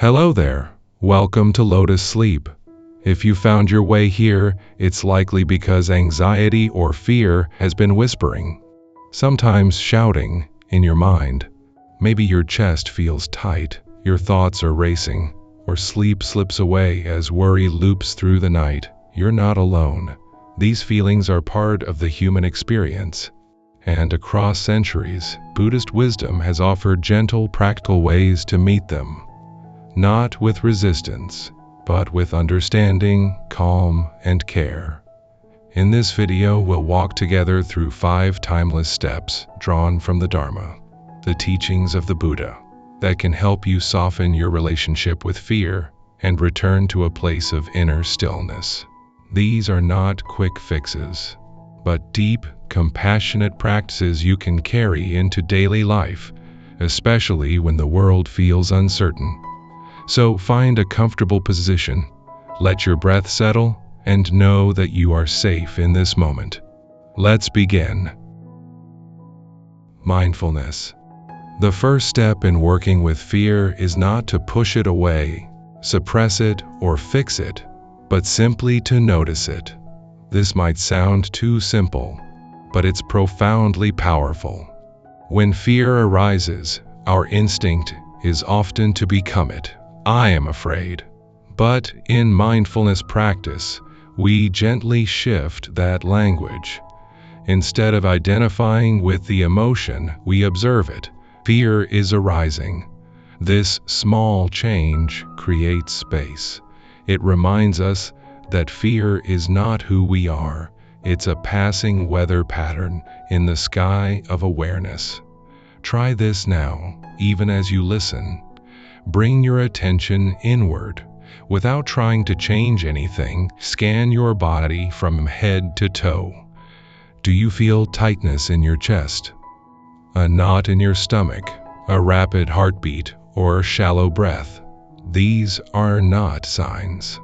Hello there. Welcome to Lotus Sleep. If you found your way here, it's likely because anxiety or fear has been whispering, sometimes shouting, in your mind. Maybe your chest feels tight, your thoughts are racing, or sleep slips away as worry loops through the night. You're not alone. These feelings are part of the human experience. And across centuries, Buddhist wisdom has offered gentle, practical ways to meet them. Not with resistance, but with understanding, calm, and care. In this video, we'll walk together through 5 timeless steps drawn from the Dharma, the teachings of the Buddha, that can help you soften your relationship with fear and return to a place of inner stillness. These are not quick fixes, but deep, compassionate practices you can carry into daily life, especially when the world feels uncertain. So find a comfortable position, let your breath settle, and know that you are safe in this moment. Let's begin. Mindfulness. The first step in working with fear is not to push it away, suppress it, or fix it, but simply to notice it. This might sound too simple, but it's profoundly powerful. When fear arises, our instinct is often to become it. I am afraid. But in mindfulness practice, we gently shift that language. Instead of identifying with the emotion, we observe it. Fear is arising. This small change creates space. It reminds us that fear is not who we are. It's a passing weather pattern in the sky of awareness. Try this now, even as you listen. Bring your attention inward. Without trying to change anything, scan your body from head to toe. Do you feel tightness in your chest? A knot in your stomach? A rapid heartbeat or shallow breath? These are not signs.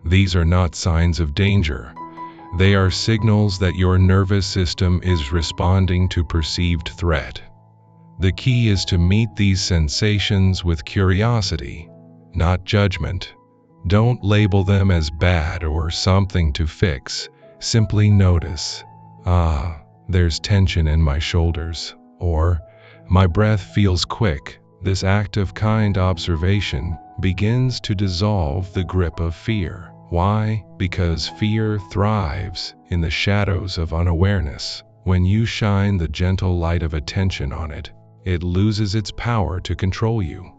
These are not signs of danger. They are signals that your nervous system is responding to perceived threat. The key is to meet these sensations with curiosity, not judgment. Don't label them as bad or something to fix. Simply notice, there's tension in my shoulders, or my breath feels quick. This act of kind observation begins to dissolve the grip of fear. Why? Because fear thrives in the shadows of unawareness. When you shine the gentle light of attention on it, it loses its power to control you.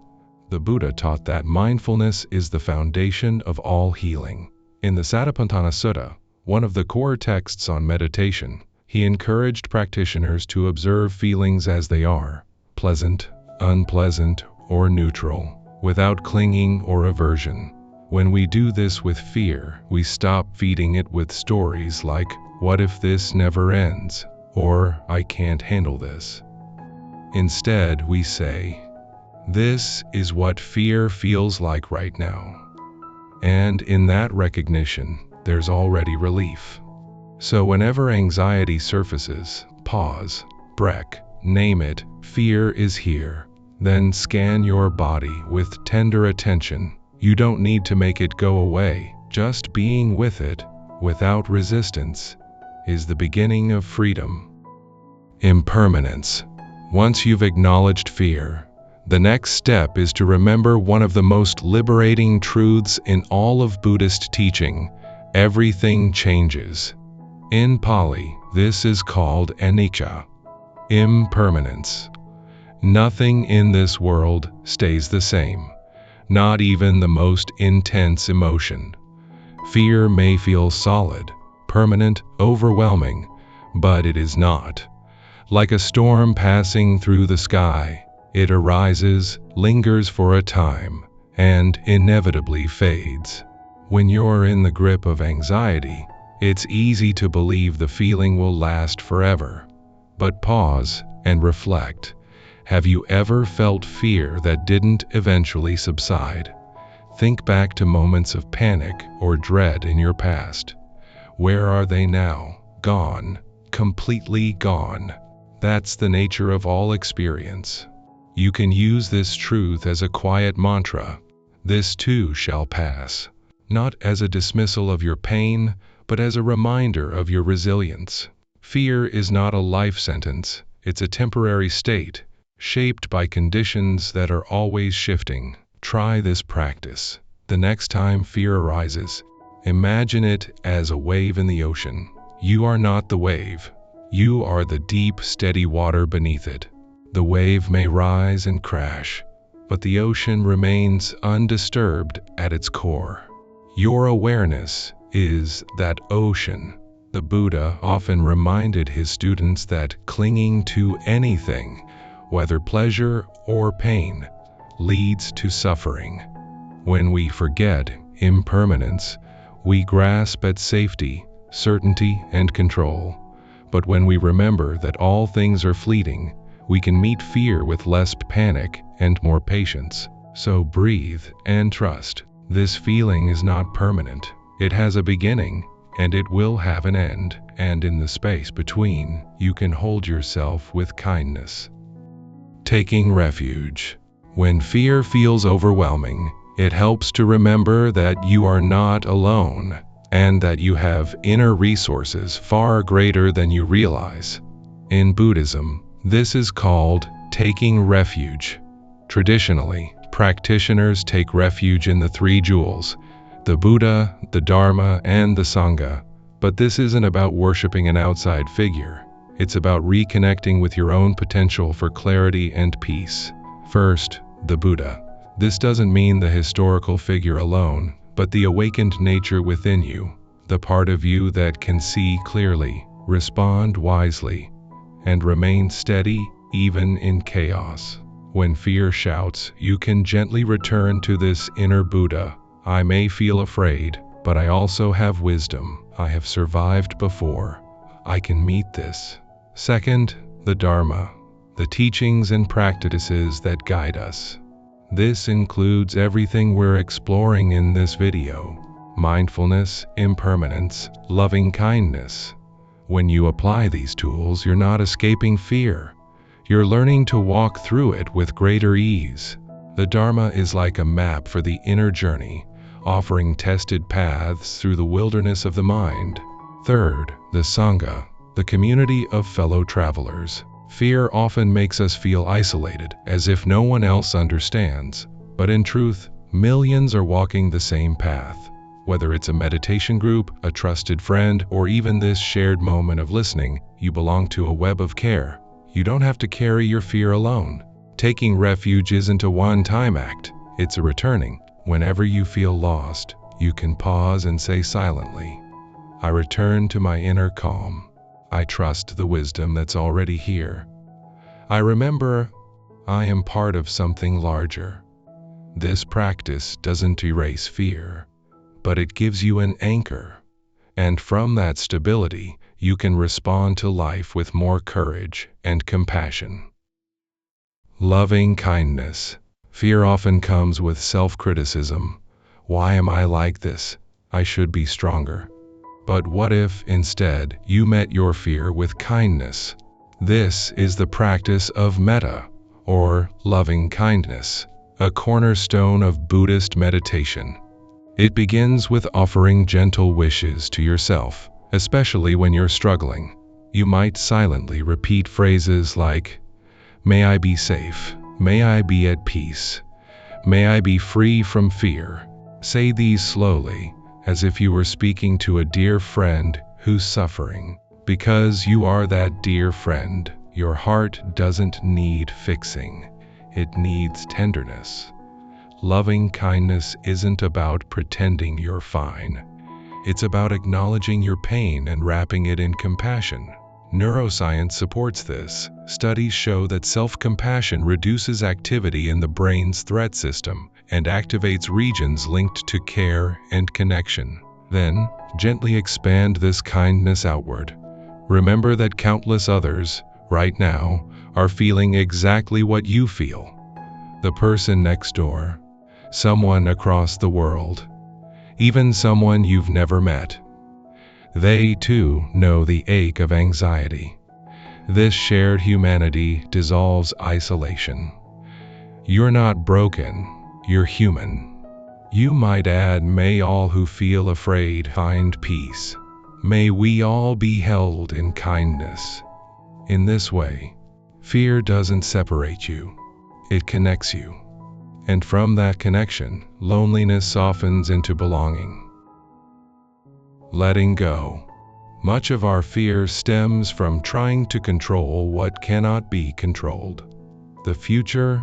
The Buddha taught that mindfulness is the foundation of all healing. In the Satipatthana Sutta, one of the core texts on meditation, he encouraged practitioners to observe feelings as they are, pleasant, unpleasant, or neutral, without clinging or aversion. When we do this with fear, we stop feeding it with stories like, "What if this never ends?" or "I can't handle this." Instead, we say, "This is what fear feels like right now." And in that recognition, there's already relief. So whenever anxiety surfaces, pause, break, name it, fear is here. Then scan your body with tender attention. You don't need to make it go away. Just being with it, without resistance, is the beginning of freedom. Impermanence. Once you've acknowledged fear, the next step is to remember one of the most liberating truths in all of Buddhist teaching: everything changes. In Pali, this is called anicca, impermanence. Nothing in this world stays the same, not even the most intense emotion. Fear may feel solid, permanent, overwhelming, but it is not. Like a storm passing through the sky, it arises, lingers for a time, and inevitably fades. When you're in the grip of anxiety, it's easy to believe the feeling will last forever. But pause and reflect. Have you ever felt fear that didn't eventually subside? Think back to moments of panic or dread in your past. Where are they now? Gone. Completely gone. That's the nature of all experience. You can use this truth as a quiet mantra. This too shall pass, not as a dismissal of your pain, but as a reminder of your resilience. Fear is not a life sentence, it's a temporary state, shaped by conditions that are always shifting. Try this practice. The next time fear arises, imagine it as a wave in the ocean. You are not the wave. You are the deep, steady water beneath it. The wave may rise and crash, but the ocean remains undisturbed at its core. Your awareness is that ocean. The Buddha often reminded his students that clinging to anything, whether pleasure or pain, leads to suffering. When we forget impermanence, we grasp at safety, certainty, and control. But when we remember that all things are fleeting, we can meet fear with less panic and more patience. So breathe and trust. This feeling is not permanent. It has a beginning, and it will have an end. And in the space between, you can hold yourself with kindness. Taking refuge. When fear feels overwhelming, it helps to remember that you are not alone, and that you have inner resources far greater than you realize. In Buddhism, this is called taking refuge. Traditionally, practitioners take refuge in the three jewels, the Buddha, the Dharma, and the Sangha. But this isn't about worshiping an outside figure. It's about reconnecting with your own potential for clarity and peace. First, the Buddha. This doesn't mean the historical figure alone, but the awakened nature within you, the part of you that can see clearly, respond wisely, and remain steady even in chaos. When fear shouts, you can gently return to this inner Buddha. I may feel afraid, but I also have wisdom. I have survived before. I can meet this. Second, the Dharma, the teachings and practices that guide us. This includes everything we're exploring in this video: mindfulness, impermanence, loving kindness. When you apply these tools, you're not escaping fear. You're learning to walk through it with greater ease. The Dharma is like a map for the inner journey, offering tested paths through the wilderness of the mind. Third, the Sangha, the community of fellow travelers. Fear often makes us feel isolated, as if no one else understands. But in truth, millions are walking the same path. Whether it's a meditation group, a trusted friend, or even this shared moment of listening, you belong to a web of care. You don't have to carry your fear alone. Taking refuge isn't a one-time act. It's a returning. Whenever you feel lost, you can pause and say silently, I return to my inner calm. I trust the wisdom that's already here. I remember I am part of something larger. This practice doesn't erase fear, but it gives you an anchor. And from that stability, you can respond to life with more courage and compassion. Loving kindness. Fear often comes with self-criticism. Why am I like this? I should be stronger. But what if, instead, you met your fear with kindness? This is the practice of metta, or loving kindness, a cornerstone of Buddhist meditation. It begins with offering gentle wishes to yourself, especially when you're struggling. You might silently repeat phrases like, may I be safe, may I be at peace, may I be free from fear. Say these slowly, as if you were speaking to a dear friend who's suffering. Because you are that dear friend, your heart doesn't need fixing. It needs tenderness. Loving kindness isn't about pretending you're fine. It's about acknowledging your pain and wrapping it in compassion. Neuroscience supports this. Studies show that self-compassion reduces activity in the brain's threat system and activates regions linked to care and connection. Then, gently expand this kindness outward. Remember that countless others, right now, are feeling exactly what you feel. The person next door, someone across the world, even someone you've never met. They, too, know the ache of anxiety. This shared humanity dissolves isolation. You're not broken, you're human. You might add, may all who feel afraid find peace. May we all be held in kindness. In this way, fear doesn't separate you, it connects you. And from that connection, loneliness softens into belonging. Letting go. Much of our fear stems from trying to control what cannot be controlled. The future,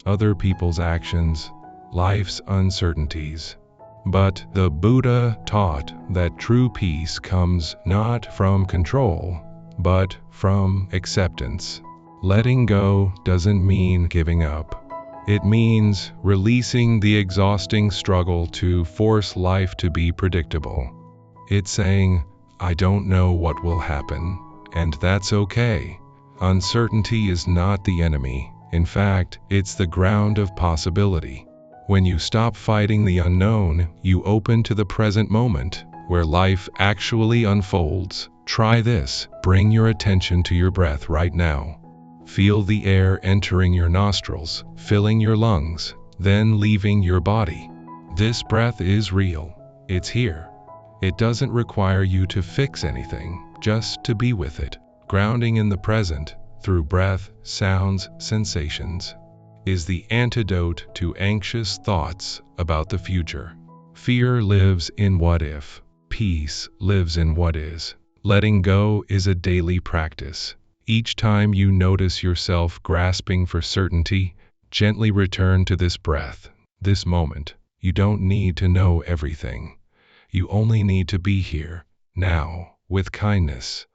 other people's actions, life's uncertainties. But the Buddha taught that true peace comes not from control, but from acceptance. Letting go doesn't mean giving up. It means releasing the exhausting struggle to force life to be predictable. It's saying, I don't know what will happen, and that's okay. Uncertainty is not the enemy. In fact, it's the ground of possibility. When you stop fighting the unknown, you open to the present moment, where life actually unfolds. Try this. Bring your attention to your breath right now. Feel the air entering your nostrils, filling your lungs, then leaving your body. This breath is real. It's here. It doesn't require you to fix anything, just to be with it. Grounding in the present, through breath, sounds, sensations, is the antidote to anxious thoughts about the future. Fear lives in what if. Peace lives in what is. Letting go is a daily practice. Each time you notice yourself grasping for certainty, gently return to this breath, this moment. You don't need to know everything. You only need to be here, now, with kindness.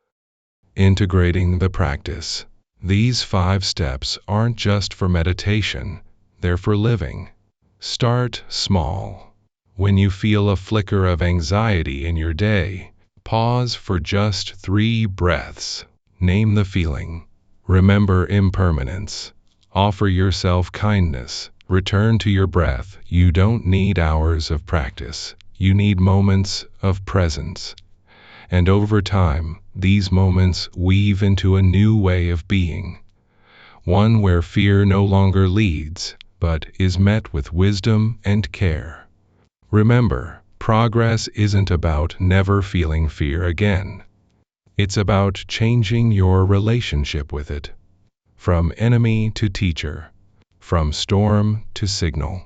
Integrating the practice. These 5 steps aren't just for meditation, they're for living. Start small. When you feel a flicker of anxiety in your day, pause for just 3 breaths. Name the feeling. Remember impermanence. Offer yourself kindness. Return to your breath. You don't need hours of practice. You need moments of presence. And over time, these moments weave into a new way of being. One where fear no longer leads, but is met with wisdom and care. Remember, progress isn't about never feeling fear again. It's about changing your relationship with it. From enemy to teacher. From storm to signal.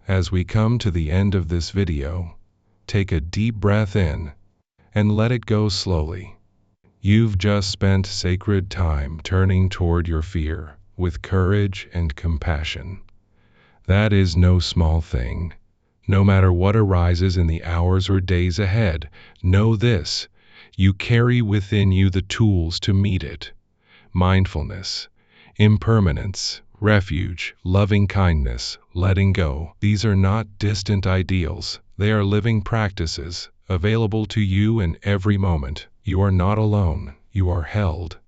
As we come to the end of this video, take a deep breath in and let it go slowly. You've just spent sacred time turning toward your fear with courage and compassion. That is no small thing. No matter what arises in the hours or days ahead, know this: you carry within you the tools to meet it. Mindfulness, impermanence, refuge, loving kindness, letting go. These are not distant ideals. They are living practices, available to you in every moment. You are not alone. You are held.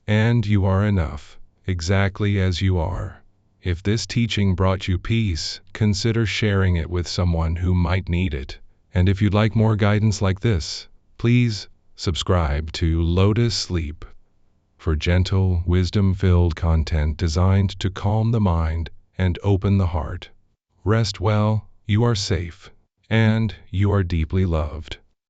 And you are enough, exactly as you are. If this teaching brought you peace, consider sharing it with someone who might need it. And if you'd like more guidance like this, please subscribe to Lotus Sleep for gentle, wisdom-filled content designed to calm the mind and open the heart. Rest well, you are safe, and you are deeply loved.